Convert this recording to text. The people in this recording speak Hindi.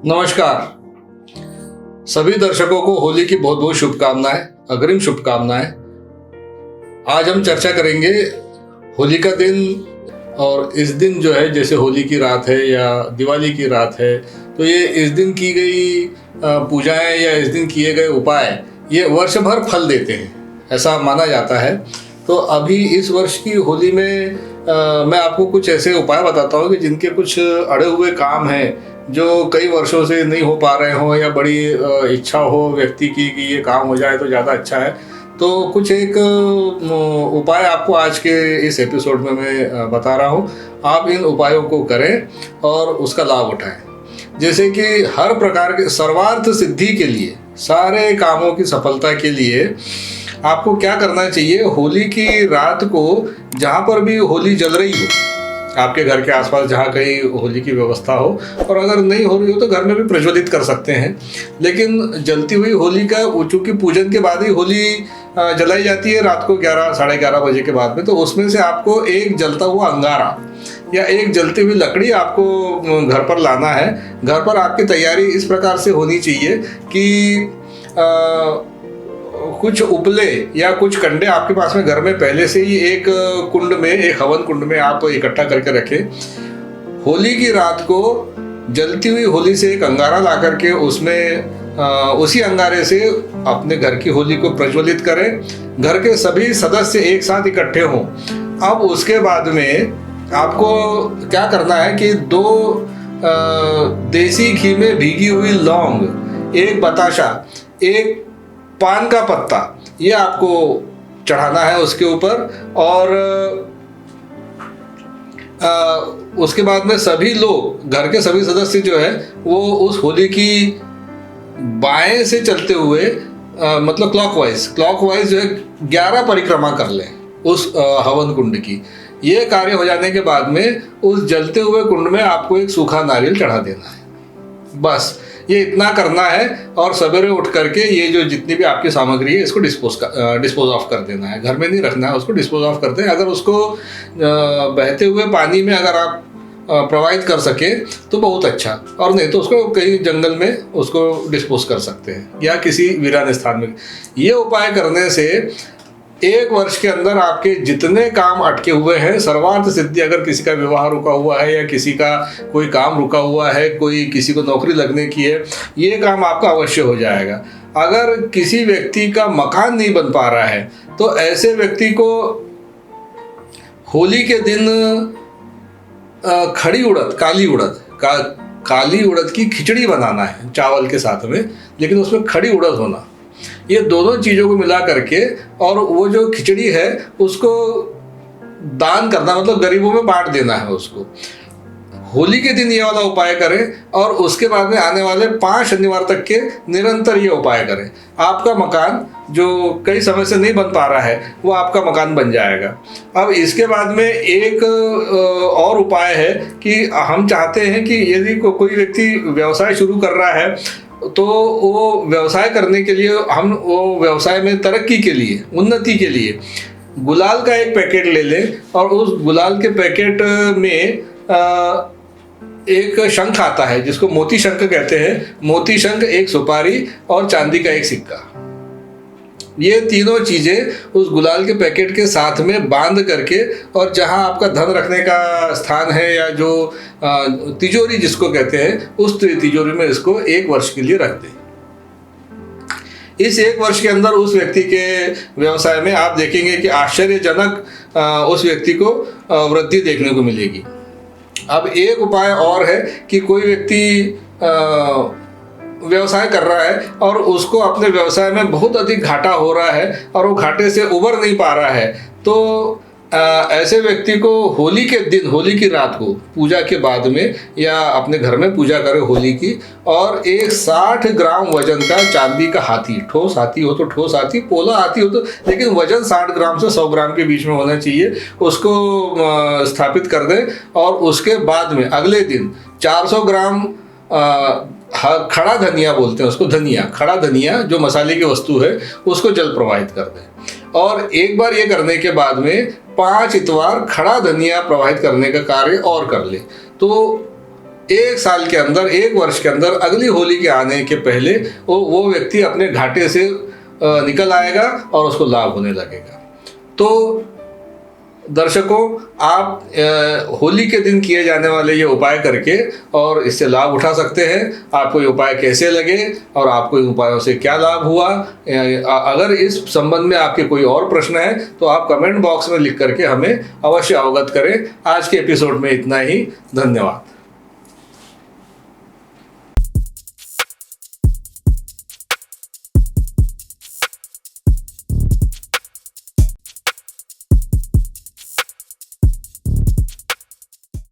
नमस्कार। सभी दर्शकों को होली की बहुत बहुत शुभकामनाएं, अग्रिम शुभकामनाएं। आज हम चर्चा करेंगे होली का दिन। और इस दिन जो है, जैसे होली की रात है या दिवाली की रात है, तो ये इस दिन की गई पूजाएं या इस दिन किए गए उपाय ये वर्ष भर फल देते हैं, ऐसा माना जाता है। तो अभी इस वर्ष की होली में मैं आपको कुछ ऐसे उपाय बताता हूँ कि जिनके कुछ अड़े हुए काम हैं जो कई वर्षों से नहीं हो पा रहे हों, या बड़ी इच्छा हो व्यक्ति की कि ये काम हो जाए तो ज़्यादा अच्छा है। तो कुछ एक उपाय आपको आज के इस एपिसोड में मैं बता रहा हूँ। आप इन उपायों को करें और उसका लाभ उठाएं। जैसे कि हर प्रकार के सर्वार्थ सिद्धि के लिए, सारे कामों की सफलता के लिए आपको क्या करना चाहिए, होली की रात को जहाँ पर भी होली जल रही हो, आपके घर के आसपास जहाँ कहीं होली की व्यवस्था हो, और अगर नहीं हो रही हो तो घर में भी प्रज्वलित कर सकते हैं। लेकिन जलती हुई होली का, चूँकि पूजन के बाद ही होली जलाई जाती है रात को 11 साढ़े 11 बजे के बाद में, तो उसमें से आपको एक जलता हुआ अंगारा या एक जलती हुई लकड़ी आपको घर पर लाना है। घर पर आपकी तैयारी इस प्रकार से होनी चाहिए कि कुछ उपले या कुछ कंडे आपके पास में घर में पहले से ही एक कुंड में, एक हवन कुंड में आप इकट्ठा करके रखें। होली की रात को जलती हुई होली से एक अंगारा ला करके उसमें उसी अंगारे से अपने घर की होली को प्रज्वलित करें। घर के सभी सदस्य एक साथ इकट्ठे हों। अब उसके बाद में आपको क्या करना है कि 2 देसी घी में भीगी हुई लौंग, 1 बताशा, 1 पान का पत्ता, ये आपको चढ़ाना है उसके ऊपर। और उसके बाद में सभी लोग, घर के सभी सदस्य जो है, वो उस होली की बाएं से चलते हुए मतलब क्लॉकवाइज जो है 11 परिक्रमा कर लें उस हवन कुंड की। ये कार्य हो जाने के बाद में उस जलते हुए कुंड में आपको एक सूखा नारियल चढ़ा देना है। बस ये इतना करना है। और सवेरे उठ करके ये जो जितनी भी आपकी सामग्री है इसको डिस्पोज ऑफ कर देना है। घर में नहीं रखना है, उसको डिस्पोज ऑफ करते हैं। अगर उसको बहते हुए पानी में अगर आप प्रवाहित कर सके तो बहुत अच्छा, और नहीं तो उसको कहीं जंगल में उसको डिस्पोज कर सकते हैं या किसी वीरान स्थान में। ये उपाय करने से 1 वर्ष के अंदर आपके जितने काम अटके हुए हैं, सर्वार्थ सिद्धि, अगर किसी का विवाह रुका हुआ है या किसी का कोई काम रुका हुआ है, कोई किसी को नौकरी लगने की है, ये काम आपका अवश्य हो जाएगा। अगर किसी व्यक्ति का मकान नहीं बन पा रहा है तो ऐसे व्यक्ति को होली के दिन खड़ी उड़द, काली उड़द की खिचड़ी बनाना है चावल के साथ में, लेकिन उसमें खड़ी उड़द होना। ये दोनों चीज़ों को मिला करके, और वो जो खिचड़ी है उसको दान करना, मतलब गरीबों में बांट देना है उसको। होली के दिन ये वाला उपाय करें और उसके बाद में आने वाले 5 शनिवार तक के निरंतर ये उपाय करें। आपका मकान जो कई समय से नहीं बन पा रहा है वो आपका मकान बन जाएगा। अब इसके बाद में एक और उपाय है कि हम चाहते हैं कि यदि कोई व्यक्ति व्यवसाय शुरू कर रहा है तो वो व्यवसाय करने के लिए, हम वो व्यवसाय में तरक्की के लिए, उन्नति के लिए गुलाल का एक पैकेट ले लें, और उस गुलाल के पैकेट में एक शंख आता है जिसको मोती शंख कहते हैं। मोती शंख, एक सुपारी और चांदी का एक सिक्का, ये तीनों चीजें उस गुलाल के पैकेट के साथ में बांध करके, और जहां आपका धन रखने का स्थान है या जो तिजोरी जिसको कहते हैं, उस तिजोरी में इसको 1 वर्ष के लिए रख दें। इस 1 वर्ष के अंदर उस व्यक्ति के व्यवसाय में आप देखेंगे कि आश्चर्यजनक उस व्यक्ति को वृद्धि देखने को मिलेगी। अब एक उपाय और है कि कोई व्यक्ति व्यवसाय कर रहा है और उसको अपने व्यवसाय में बहुत अधिक घाटा हो रहा है और वो घाटे से उबर नहीं पा रहा है, तो ऐसे व्यक्ति को होली के दिन, होली की रात को पूजा के बाद में या अपने घर में पूजा करे होली की, और एक 60 ग्राम वजन का चांदी का हाथी, ठोस हाथी हो तो ठोस हाथी, पोला हाथी हो तो, लेकिन वजन 60 ग्राम से 100 ग्राम के बीच में होना चाहिए, उसको स्थापित कर दें। और उसके बाद में अगले दिन 400 ग्राम खड़ा धनिया बोलते हैं उसको, धनिया, खड़ा धनिया जो मसाले की वस्तु है, उसको जल प्रवाहित कर दें। और एक बार ये करने के बाद में 5 इतवार खड़ा धनिया प्रवाहित करने का कार्य और कर ले, तो 1 साल के अंदर, 1 वर्ष के अंदर, अगली होली के आने के पहले वो व्यक्ति अपने घाटे से निकल आएगा और उसको लाभ होने लगेगा। तो दर्शकों, आप होली के दिन किए जाने वाले ये उपाय करके और इससे लाभ उठा सकते हैं। आपको ये उपाय कैसे लगे और आपको इन उपायों से क्या लाभ हुआ, अगर इस संबंध में आपके कोई और प्रश्न है तो आप कमेंट बॉक्स में लिख करके हमें अवश्य अवगत करें। आज के एपिसोड में इतना ही। धन्यवाद।